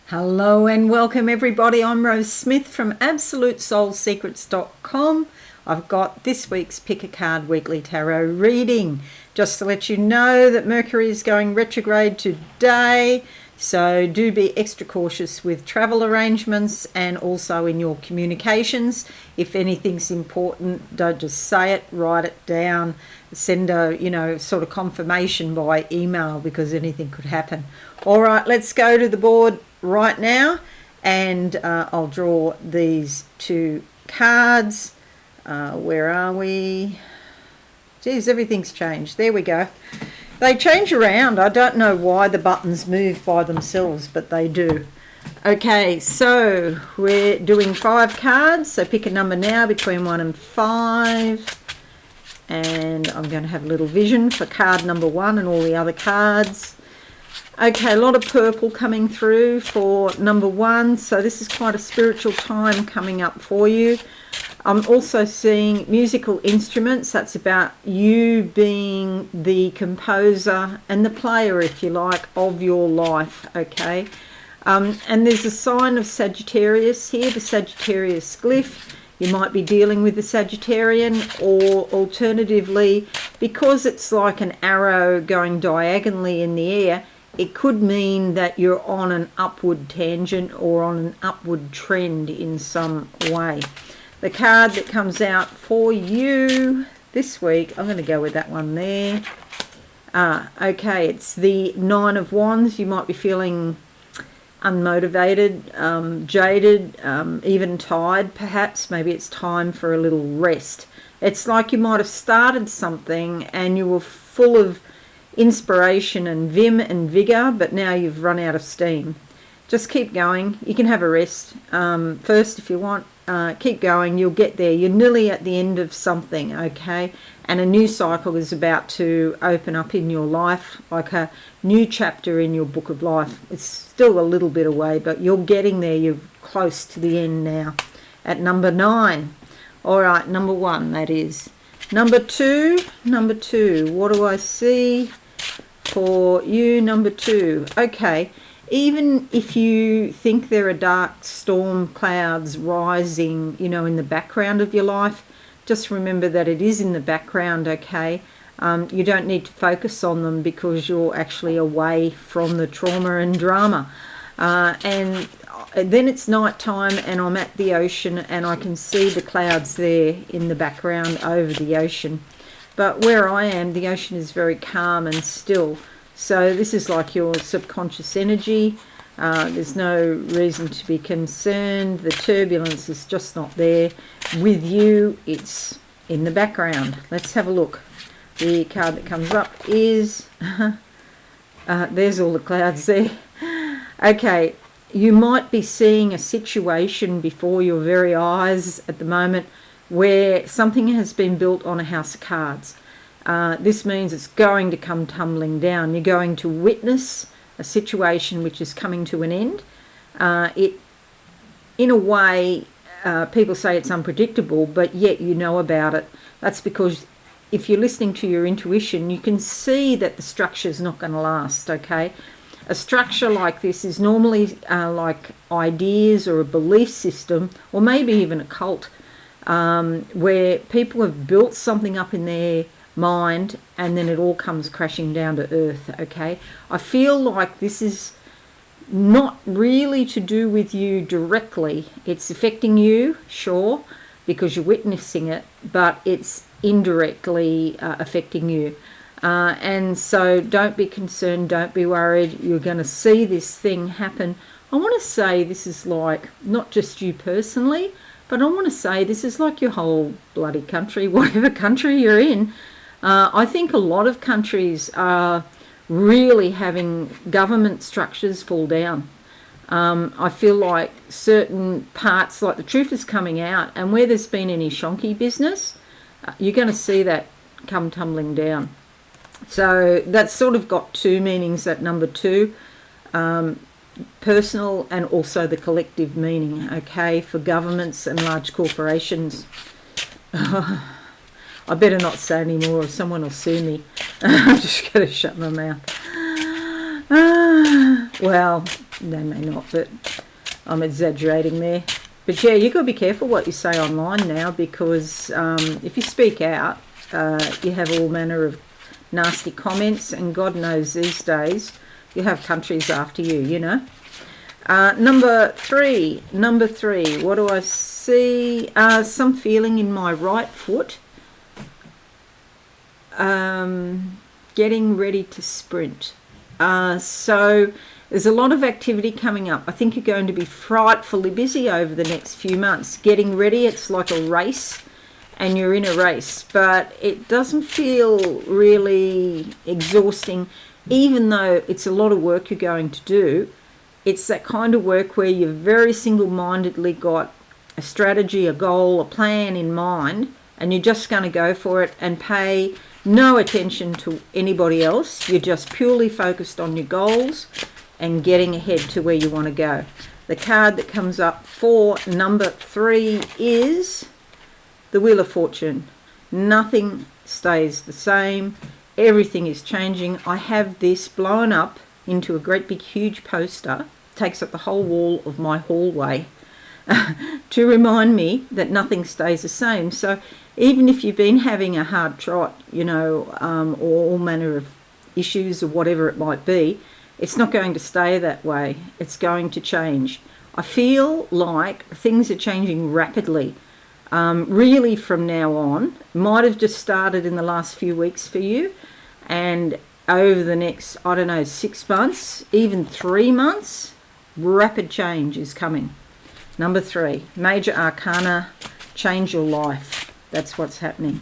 Hello and welcome everybody. I'm Rose Smith from AbsoluteSoulSecrets.com. I've got this week's PickACard Weekly Tarot reading. Just to let you know that Mercury is going retrograde today, so do be extra cautious with travel arrangements and also in your communications. If anything's important, don't just say it, write it down, send a sort of confirmation by email because anything could happen. All right, let's go to the board right now, and I'll draw these two cards. Where are we? Geez, everything's changed. There we go. They change around. I don't know why the buttons move by themselves, but they do. Okay, so we're doing 5 cards. So pick a number now between 1 and 5. And I'm going to have a little vision for card number 1 and all the other cards. Okay, a lot of purple coming through for number 1. So this is quite a spiritual time coming up for you. I'm also seeing musical instruments. That's about you being the composer and the player, if you like, of your life, okay? And there's a sign of Sagittarius here, the Sagittarius glyph. You might be dealing with the Sagittarian, or alternatively, because it's like an arrow going diagonally in the air, it could mean that you're on an upward tangent or on an upward trend in some way. The card that comes out for you this week, I'm going to go with that one there. Okay, it's the 9 of Wands. You might be feeling unmotivated, jaded, even tired perhaps. Maybe it's time for a little rest. It's like you might have started something and you were full of inspiration and vim and vigor, but now you've run out of steam. Just keep going. You can have a rest first if you want. Keep going. You'll get there. You're nearly at the end of something, okay? And a new cycle is about to open up in your life, like a new chapter in your book of life. It's still a little bit away, but you're getting there. You're close to the end now. At number 9. All right, number 1, that is. Number 2, what do I see for you, number 2? Okay, even if you think there are dark storm clouds rising, in the background of your life, just remember that it is in the background, okay? You don't need to focus on them because you're actually away from the trauma and drama. And then it's night time and I'm at the ocean and I can see the clouds there in the background over the ocean. But where I am, the ocean is very calm and still. So this is like your subconscious energy. There's no reason to be concerned. The turbulence is just not there. With you, it's in the background. Let's have a look. The card that comes up is... there's all the clouds there. Okay, you might be seeing a situation before your very eyes at the moment where something has been built on a house of cards. This means it's going to come tumbling down. You're going to witness a situation which is coming to an end. In a way, people say it's unpredictable, but yet you know about it. That's because if you're listening to your intuition, you can see that the structure is not going to last, okay? A structure like this is normally like ideas or a belief system, or maybe even a cult, where people have built something up in their mind and then it all comes crashing down to earth, okay? I feel like this is not really to do with you directly. It's affecting you, sure, because you're witnessing it, but it's indirectly affecting you. And so don't be concerned, don't be worried. You're going to see this thing happen. I want to say this is like not just you personally, but I want to say this is like your whole bloody country, whatever country you're in. I think a lot of countries are really having government structures fall down. I feel like certain parts, like the truth is coming out, and where there's been any shonky business, you're going to see that come tumbling down. So that's sort of got two meanings, that number 2. Personal and also the collective meaning, okay, for governments and large corporations. I better not say any more or someone will sue me. I'm just going to shut my mouth. Well, they may not, but I'm exaggerating there. But yeah, you've got to be careful what you say online now, because if you speak out, you have all manner of nasty comments, and God knows these days you have countries after you, you know. Number three, what do I see? Some feeling in my right foot. Getting ready to sprint. So there's a lot of activity coming up. I think you're going to be frightfully busy over the next few months. Getting ready, it's like a race, and you're in a race, but it doesn't feel really exhausting, even though it's a lot of work you're going to do. It's that kind of work where you've very single-mindedly got a strategy, a goal, a plan in mind, and you're just going to go for it and pay no attention to anybody else. You're just purely focused on your goals and getting ahead to where you want to go. The card that comes up for number 3 is the Wheel of Fortune. Nothing stays the same. Everything is changing. I have this blown up into a great big huge poster. It takes up the whole wall of my hallway to remind me that nothing stays the same. So even if you've been having a hard trot, you know, or all manner of issues or whatever it might be, it's not going to stay that way. It's going to change. I feel like things are changing rapidly. Really from now on. Might have just started in the last few weeks for you, and over the next, I don't know, 6 months, even 3 months, rapid change is coming. Number 3, major arcana, change your life. That's what's happening.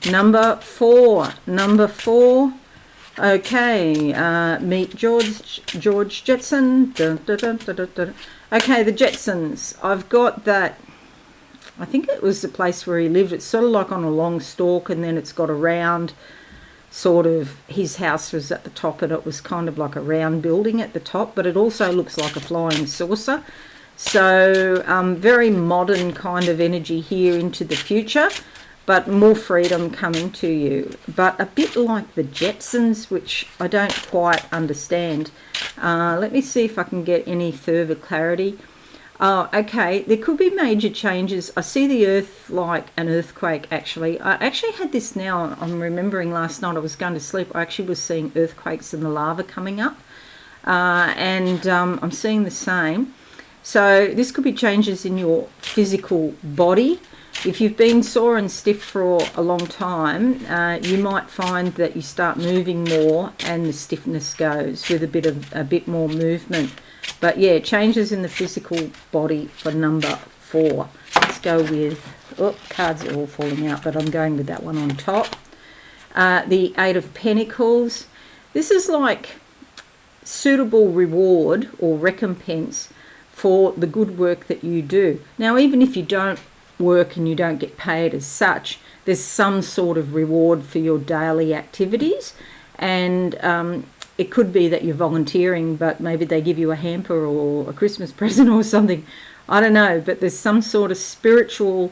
Number 4, okay, meet George Jetson. Dun, dun, dun, dun, dun, dun. Okay, the Jetsons. I've got that. I think it was the place where he lived. It's sort of like on a long stalk, and then it's got a round sort of, his house was at the top, and it was kind of like a round building at the top, but it also looks like a flying saucer. So very modern kind of energy here into the future, but more freedom coming to you. But a bit like the Jetsons, which I don't quite understand. Let me see if I can get any further clarity. Oh, okay, there could be major changes. I see the earth like an earthquake, actually. I actually had this now. I'm remembering last night I was going to sleep. I actually was seeing earthquakes and the lava coming up. And I'm seeing the same. So this could be changes in your physical body. If you've been sore and stiff for a long time, you might find that you start moving more and the stiffness goes with a bit more movement. But yeah, changes in the physical body for number 4. Let's go with, oh, cards are all falling out, but I'm going with that one on top. The 8 of Pentacles. This is like suitable reward or recompense for the good work that you do. Now, even if you don't work and you don't get paid as such, there's some sort of reward for your daily activities, and it could be that you're volunteering, but maybe they give you a hamper or a Christmas present or something. I don't know, but there's some sort of spiritual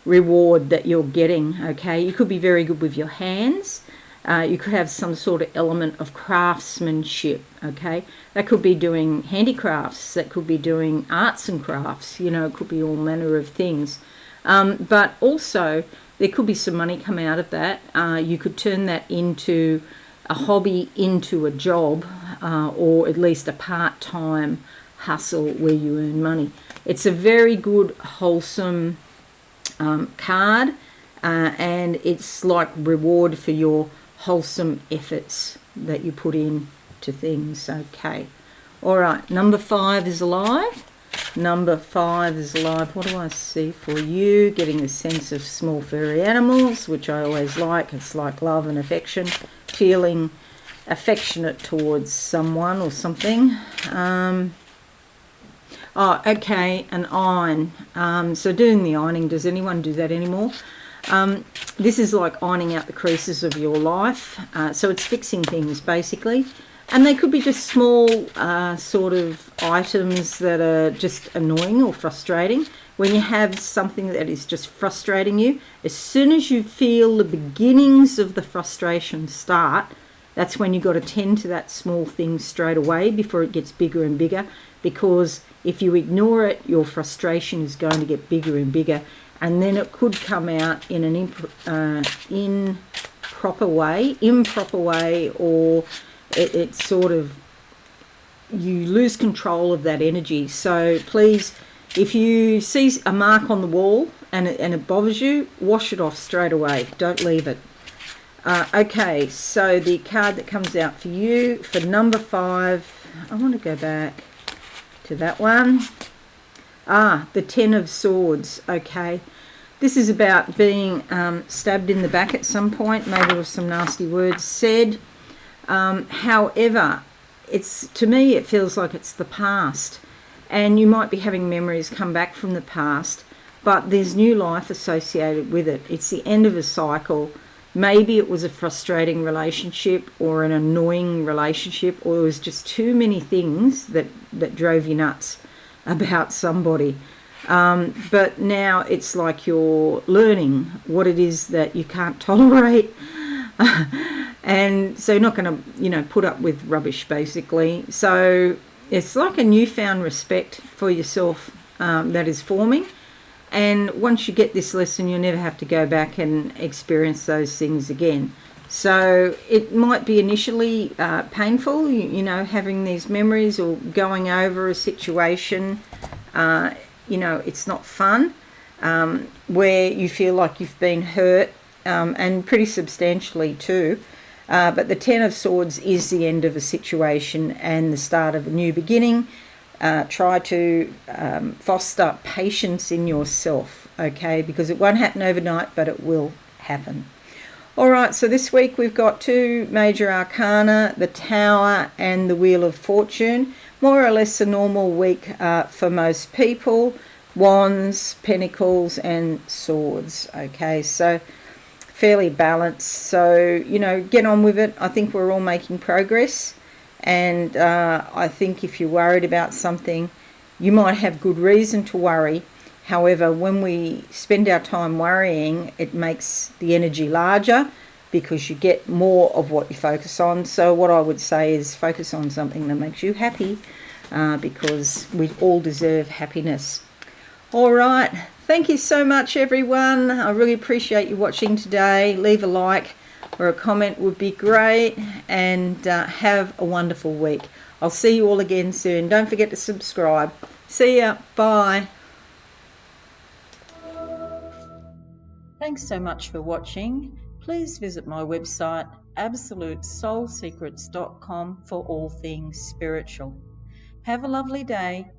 reward that you're getting, okay? You could be very good with your hands. You could have some sort of element of craftsmanship, okay? That could be doing handicrafts. That could be doing arts and crafts. You know, it could be all manner of things. But also, there could be some money come out of that. You could turn that into a hobby, into a job, or at least a part-time hustle where you earn money. It's a very good, wholesome card, and it's like reward for your wholesome efforts that you put in to things. Okay. All right. Number 5 is alive. Number 5 is alive. What do I see for you? Getting a sense of small furry animals, which I always like. It's like love and affection. Feeling affectionate towards someone or something. Oh, okay, an iron. So doing the ironing, does anyone do that anymore? This is like ironing out the creases of your life. So it's fixing things, basically. And they could be just small sort of items that are just annoying or frustrating. When you have something that is just frustrating you, as soon as you feel the beginnings of the frustration start, that's when you've got to tend to that small thing straight away before it gets bigger and bigger, because if you ignore it, your frustration is going to get bigger and bigger, and then it could come out in an improper way, or it's sort of, you lose control of that energy. So please, if you see a mark on the wall and it bothers you, wash it off straight away. Don't leave it. Okay, so the card that comes out for you for number 5, I want to go back to that one. The 10 of Swords. Okay, this is about being stabbed in the back at some point. Maybe there was some nasty words said. However, to me it feels like it's the past, and you might be having memories come back from the past, but there's new life associated with it. It's the end of a cycle. Maybe it was a frustrating relationship or an annoying relationship, or it was just too many things that drove you nuts about somebody. But now it's like you're learning what it is that you can't tolerate. And so you're not going to, put up with rubbish, basically. So it's like a newfound respect for yourself that is forming. And once you get this lesson, you'll never have to go back and experience those things again. So it might be initially painful, having these memories or going over a situation. It's not fun, where you feel like you've been hurt, and pretty substantially too. But the 10 of Swords is the end of a situation and the start of a new beginning. Try to foster patience in yourself, okay? Because it won't happen overnight, but it will happen. All right, so this week we've got 2 major arcana, the Tower and the Wheel of Fortune. More or less a normal week for most people. Wands, Pentacles and Swords, okay? So fairly balanced. So, get on with it. I think we're all making progress. And I think if you're worried about something, you might have good reason to worry. However, when we spend our time worrying, it makes the energy larger because you get more of what you focus on. So what I would say is focus on something that makes you happy, because we all deserve happiness. All right. Thank you so much, everyone. I really appreciate you watching today. Leave a like or a comment would be great, and have a wonderful week. I'll see you all again soon. Don't forget to subscribe. See ya. Bye. Thanks so much for watching. Please visit my website absolutesoulsecrets.com for all things spiritual. Have a lovely day.